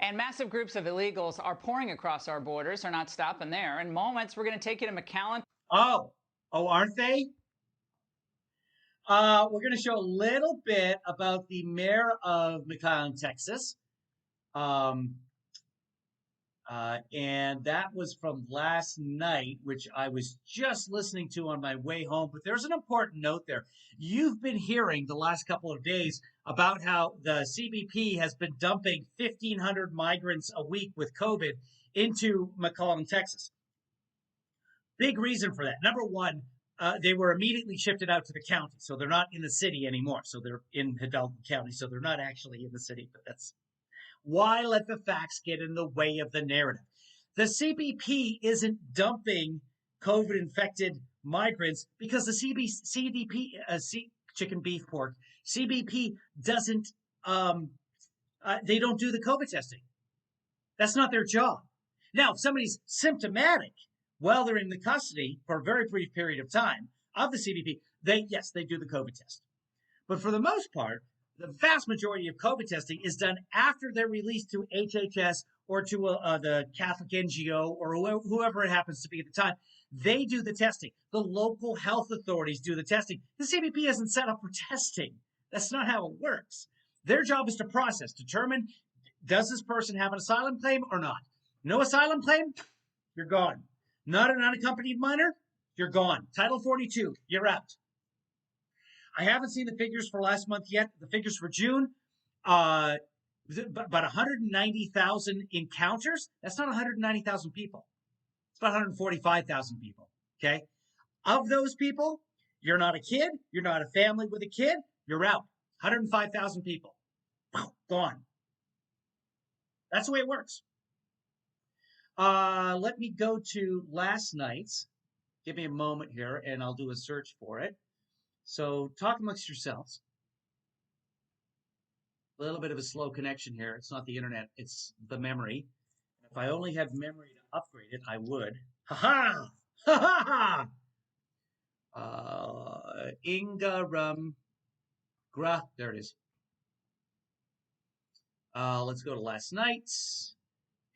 And massive groups of illegals are pouring across our borders. They're not stopping there. In moments, we're going to take you to McAllen. Oh, aren't they? We're going to show a little bit about the mayor of McAllen, Texas. And that was from last night, which I was just listening to on my way home. But there's an important note there. You've been hearing the last couple of days about how the CBP has been dumping 1,500 migrants a week with COVID into McAllen, Texas. Big reason for that. Number one, they were immediately shifted out to the county. So they're not in the city anymore. So they're in Hidalgo County. So they're not actually in the city, but that's why let the facts get in the way of the narrative? The CBP isn't dumping COVID-infected migrants because the CBP, chicken, beef, pork, CBP doesn't, they don't do the COVID testing. That's not their job. Now, if somebody's symptomatic while they're in the custody for a very brief period of time of the CBP, they do the COVID test. But for the most part, the vast majority of COVID testing is done after they're released to HHS or to the Catholic NGO or whoever it happens to be at the time. They do the testing. The local health authorities do the testing. The CBP isn't set up for testing. That's not how it works. Their job is to process, determine, does this person have an asylum claim or not? No asylum claim? You're gone. Not an unaccompanied minor? You're gone. Title 42, you're out. I haven't seen the figures for last month yet. The figures for June, about 190,000 encounters. That's not 190,000 people. It's about 145,000 people, okay? Of those people, you're not a kid. You're not a family with a kid. You're out. 105,000 people. Gone. That's the way it works. Let me go to last night's. Give me a moment here, and I'll do a search for it. So talk amongst yourselves. A little bit of a slow connection here. It's not the internet, it's the memory. If I only had memory to upgrade it, I would. Ha-ha! Ha-ha! Ingraham. There it is. Let's go to last night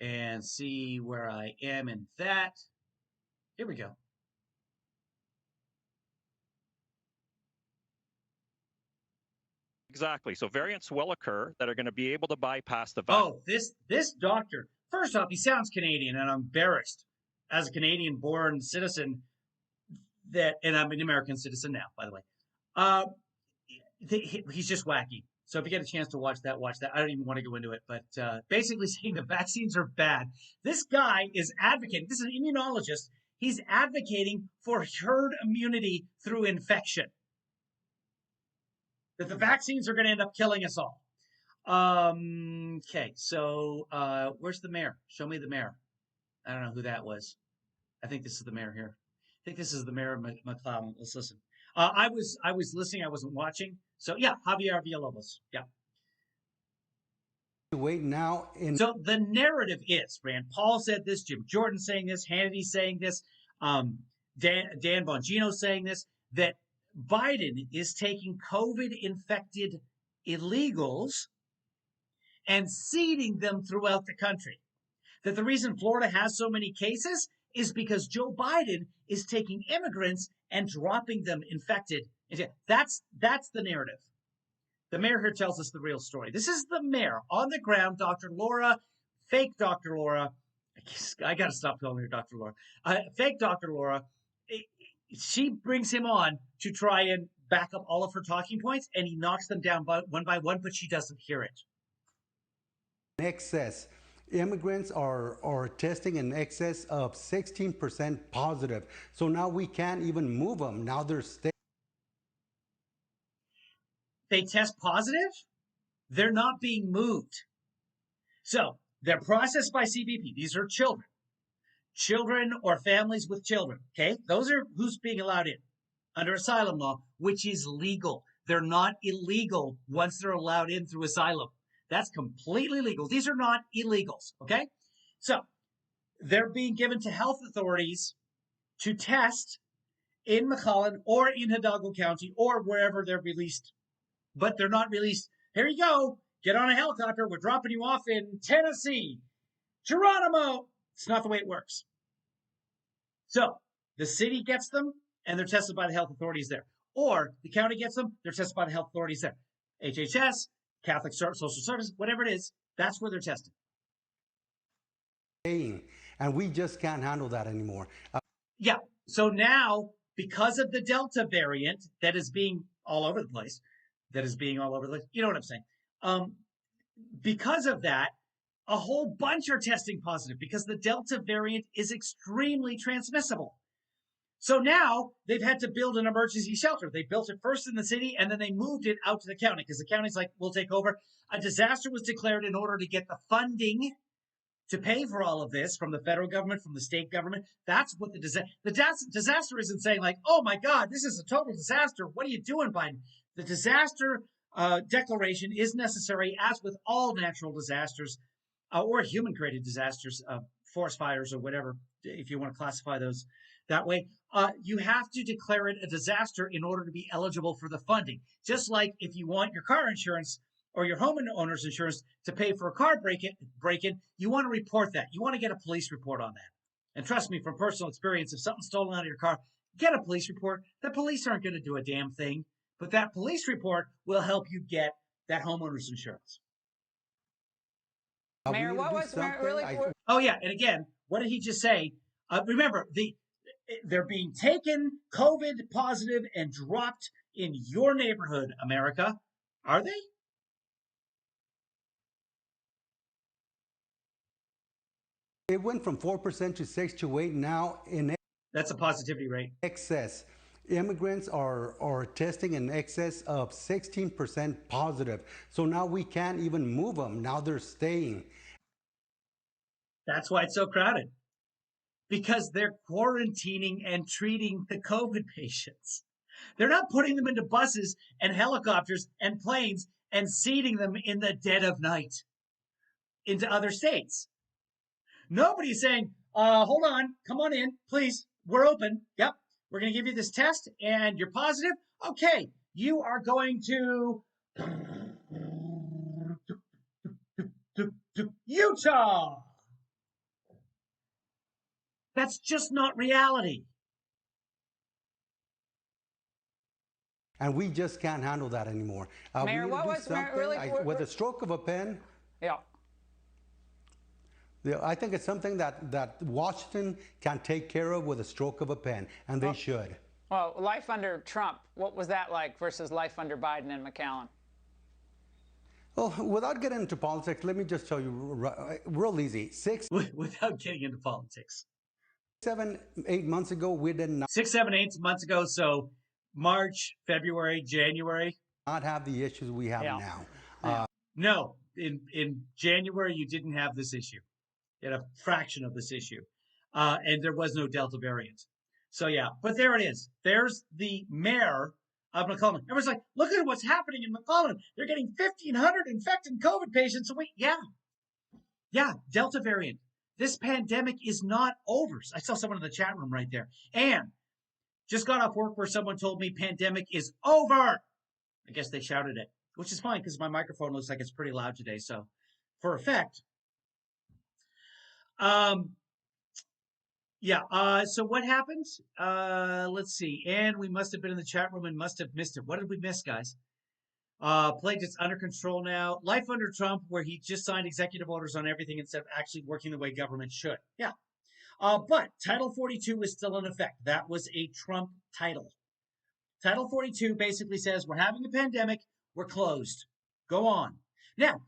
and see where I am in that. Here we go. Exactly. So variants will occur that are going to be able to bypass the vaccine. Oh, this doctor. First off, he sounds Canadian, and I'm embarrassed as a Canadian-born citizen and I'm an American citizen now, by the way. He's just wacky. So if you get a chance to watch that. I don't even want to go into it, but basically saying the vaccines are bad. This guy is advocating. This is an immunologist. He's advocating for herd immunity through infection. That the vaccines are going to end up killing us all. Okay, so where's the mayor? Show me the mayor. I don't know who that was. I think this is the mayor here. I think this is the mayor of McLeod. Let's listen. I was listening. I wasn't watching. So yeah, Javier Villalobos. Yeah. Wait now. So the narrative is Rand Paul said this, Jim Jordan saying this, Hannity saying this, Dan Bongino saying this, that Biden is taking COVID-infected illegals and seeding them throughout the country. That the reason Florida has so many cases is because Joe Biden is taking immigrants and dropping them infected. That's the narrative. The mayor here tells us the real story. This is the mayor on the ground, Dr. Laura, fake Dr. Laura. I got to stop calling her Dr. Laura. Fake Dr. Laura. She brings him on to try and back up all of her talking points, and he knocks them down one by one, but she doesn't hear it. Excess. Immigrants are testing in excess of 16% positive. So now we can't even move them. Now they're staying. They test positive, they're not being moved. So they're processed by CBP. These are children or families with children. Okay, those are who's being allowed in under asylum law, which is legal. They're not illegal once they're allowed in through asylum. That's completely legal. These are not illegals. Okay, so they're being given to health authorities to test in McAllen or in Hidalgo County or wherever they're released, but they're not released. Here you go. Get on a helicopter. We're dropping you off in Tennessee. Geronimo. It's not the way it works. So the city gets them and they're tested by the health authorities there. Or the county gets them, they're tested by the health authorities there. HHS, Catholic Social Service, whatever it is, that's where they're tested. And we just can't handle that anymore. Yeah. So now, because of the Delta variant that is being all over the place, you know what I'm saying? Because of that, a whole bunch are testing positive because the Delta variant is extremely transmissible. So now they've had to build an emergency shelter. They built it first in the city and then they moved it out to the county because the county's like, we'll take over. A disaster was declared in order to get the funding to pay for all of this from the federal government, from the state government. That's what the disaster isn't saying like, oh my God, this is a total disaster. What are you doing, Biden? The disaster declaration is necessary, as with all natural disasters or human-created disasters, forest fires or whatever, if you want to classify those that way. You have to declare it a disaster in order to be eligible for the funding. Just like if you want your car insurance or your homeowner's insurance to pay for a car break-in, you want to report that. You want to get a police report on that. And trust me, from personal experience, if something's stolen out of your car, get a police report. The police aren't going to do a damn thing, but that police report will help you get that homeowner's insurance. Mayor, what was really? Oh yeah, and again, what did he just say? Remember, they're being taken COVID positive and dropped in your neighborhood, America. Are they? It went from 4% to 6 to 8 now. That's a positivity rate. Excess. Immigrants are testing in excess of 16% positive. So now we can't even move them. Now they're staying. That's why it's so crowded. Because they're quarantining and treating the COVID patients. They're not putting them into buses and helicopters and planes and seating them in the dead of night into other states. Nobody's saying, hold on, come on in, please. We're open. Yep. We're going to give you this test and you're positive. Okay. You are going to Utah. That's just not reality. And we just can't handle that anymore. Mayor, what was really with a stroke of a pen? Yeah. I think it's something that Washington can take care of with a stroke of a pen, and they should. Well, life under Trump, what was that like versus life under Biden and McAllen? Well, without getting into politics, let me just tell you real easy. Without getting into politics. 7, 8 months ago, we did not. 6, 7, 8 months ago, so March, February, January. Not have the issues we have now. No, in January, you didn't have this issue. You had a fraction of this issue. And there was no Delta variant. So, yeah, but there it is. There's the mayor of McAllen. Everyone's like, look at what's happening in McAllen. They're getting 1,500 infected COVID patients. So, yeah, Delta variant. This pandemic is not over. I saw someone in the chat room right there. And just got off work where someone told me pandemic is over. I guess they shouted it, which is fine because my microphone looks like it's pretty loud today. So, for effect. So what happened? Let's see. And we must have been in the chat room and must have missed it. What did we miss, guys? Plague is under control now. Life under Trump, where he just signed executive orders on everything instead of actually working the way government should. Yeah. But Title 42 is still in effect. That was a Trump title. Title 42 basically says we're having a pandemic. We're closed. Go on. Now,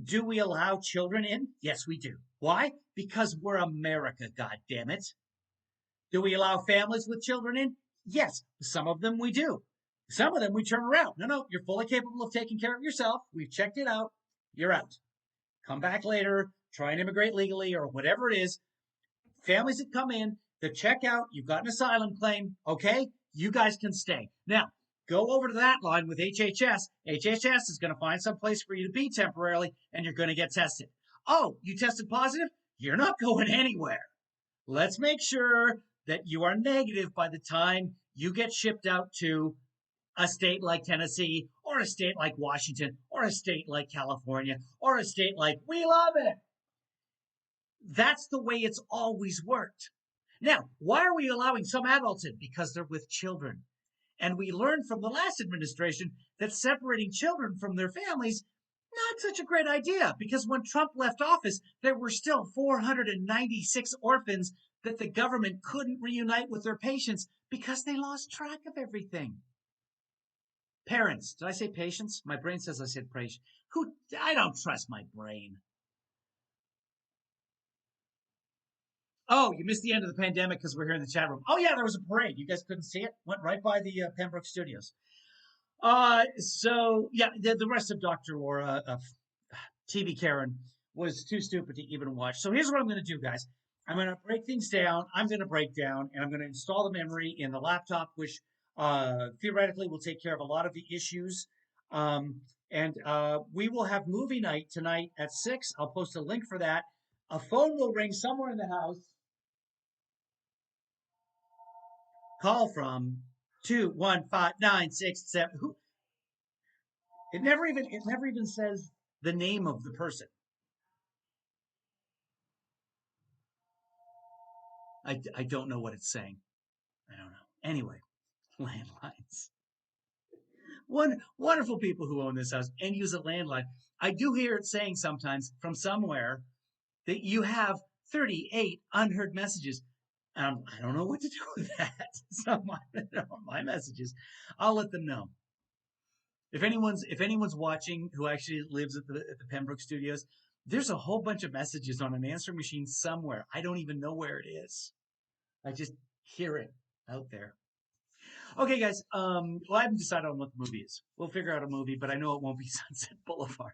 do we allow children in? Yes, we do. Why? Because we're America, goddammit. Do we allow families with children in? Yes, some of them we do. Some of them we turn around. No, you're fully capable of taking care of yourself. We've checked it out. You're out. Come back later, try and immigrate legally or whatever it is. Families that come in, that check out, you've got an asylum claim, okay? You guys can stay. Now, go over to that line with HHS. HHS is going to find some place for you to be temporarily, and you're going to get tested. Oh, you tested positive? You're not going anywhere. Let's make sure that you are negative by the time you get shipped out to a state like Tennessee or a state like Washington or a state like California or a state like, we love it. That's the way it's always worked. Now, why are we allowing some adults in? Because they're with children. And we learned from the last administration that separating children from their families, not such a great idea, because when Trump left office, there were still 496 orphans that the government couldn't reunite with their patients because they lost track of everything. Parents, did I say patients? My brain says I said patients. I don't trust my brain. Oh, you missed the end of the pandemic because we're here in the chat room. Oh, yeah, there was a parade. You guys couldn't see it? Went right by the Pembroke Studios. So, yeah, the rest of Dr. Laura, TV Karen, was too stupid to even watch. So here's what I'm going to do, guys. I'm going to break things down. I'm going to break down, and I'm going to install the memory in the laptop, which theoretically will take care of a lot of the issues. And we will have movie night tonight at 6. I'll post a link for that. A phone will ring somewhere in the house. Call from 215-967. Who? It never even says the name of the person. I don't know what it's saying. I don't know. Anyway, landlines. Wonderful people who own this house and use a landline. I do hear it saying sometimes from somewhere that you have 38 unheard messages. I don't know what to do with that. So my messages, I'll let them know. If anyone's watching who actually lives at the Pembroke Studios, there's a whole bunch of messages on an answering machine somewhere. I don't even know where it is. I just hear it out there. Okay, guys. Well, I haven't decided on what the movie is. We'll figure out a movie, but I know it won't be Sunset Boulevard.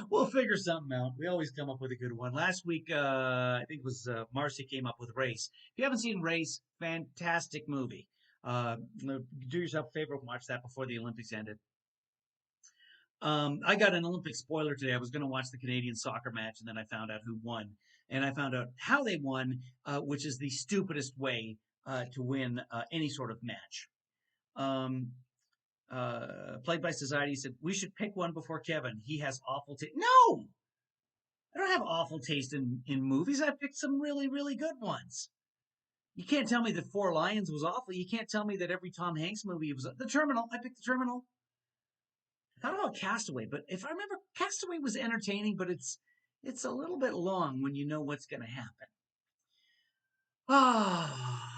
We'll figure something out. We always come up with a good one. Last week, I think it was Marcy came up with Race. If you haven't seen Race, fantastic movie. Do yourself a favor and watch that before the Olympics ended. I got an Olympic spoiler today. I was going to watch the Canadian soccer match, and then I found out who won. And I found out how they won, which is the stupidest way to win any sort of match. Played by Society said, we should pick one before Kevin. He has awful taste. No! I don't have awful taste in movies. I picked some really, really good ones. You can't tell me that Four Lions was awful. You can't tell me that every Tom Hanks movie was... The Terminal. I picked The Terminal. I thought about Castaway, but if I remember, Castaway was entertaining, but it's a little bit long when you know what's going to happen.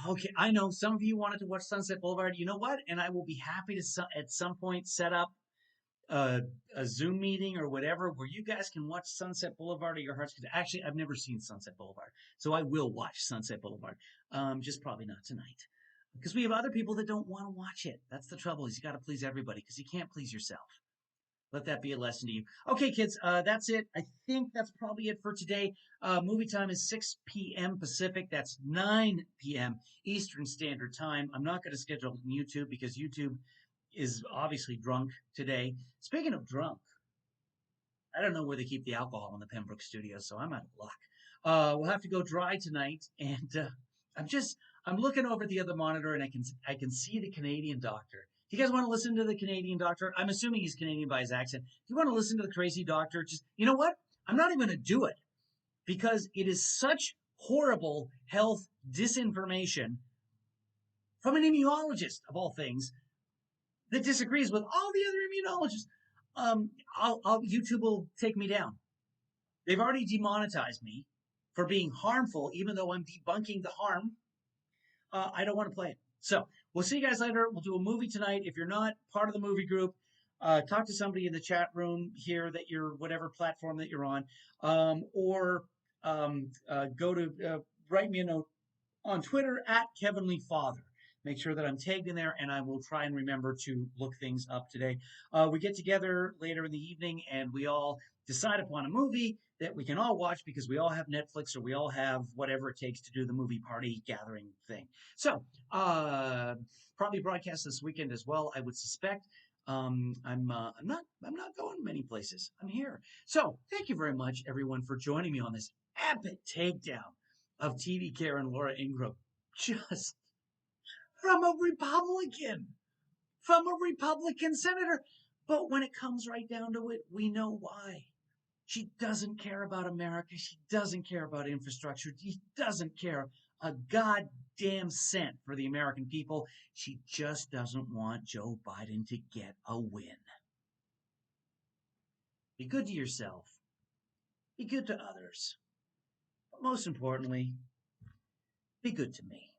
Okay. I know some of you wanted to watch Sunset Boulevard. You know what? And I will be happy to at some point set up a Zoom meeting or whatever where you guys can watch Sunset Boulevard at your heart's content. Actually, I've never seen Sunset Boulevard, so I will watch Sunset Boulevard. Just probably not tonight because we have other people that don't want to watch it. That's the trouble is you got to please everybody because you can't please yourself. Let that be a lesson to you. Okay, kids, that's it. I think that's probably it for today. Movie time is 6 p.m. Pacific. That's 9 p.m. Eastern Standard Time. I'm not going to schedule it on YouTube because YouTube is obviously drunk today. Speaking of drunk, I don't know where they keep the alcohol in the Pembroke Studios, so I'm out of luck. We'll have to go dry tonight, and I'm looking over the other monitor, and I can see the Canadian doctor. Do you guys want to listen to the Canadian doctor? I'm assuming he's Canadian by his accent. Do you want to listen to the crazy doctor? Just, you know what? I'm not even going to do it because it is such horrible health disinformation from an immunologist of all things that disagrees with all the other immunologists. YouTube will take me down. They've already demonetized me for being harmful, even though I'm debunking the harm. I don't want to play it. So we'll see you guys later. We'll do a movie tonight. If you're not part of the movie group, talk to somebody in the chat room here that you're whatever platform that you're on, or go to write me a note on Twitter at Kevin Lee Father. Make sure that I'm tagged in there, and I will try and remember to look things up today. We get together later in the evening, and we all decide upon a movie that we can all watch because we all have Netflix or we all have whatever it takes to do the movie party gathering thing. So, probably broadcast this weekend as well, I would suspect. I'm not going many places. I'm here. So, thank you very much, everyone, for joining me on this epic takedown of TV Karen Laura Ingraham. Just from a Republican. From a Republican senator. But when it comes right down to it, we know why. She doesn't care about America. She doesn't care about infrastructure. She doesn't care a goddamn cent for the American people. She just doesn't want Joe Biden to get a win. Be good to yourself. Be good to others. But most importantly, be good to me.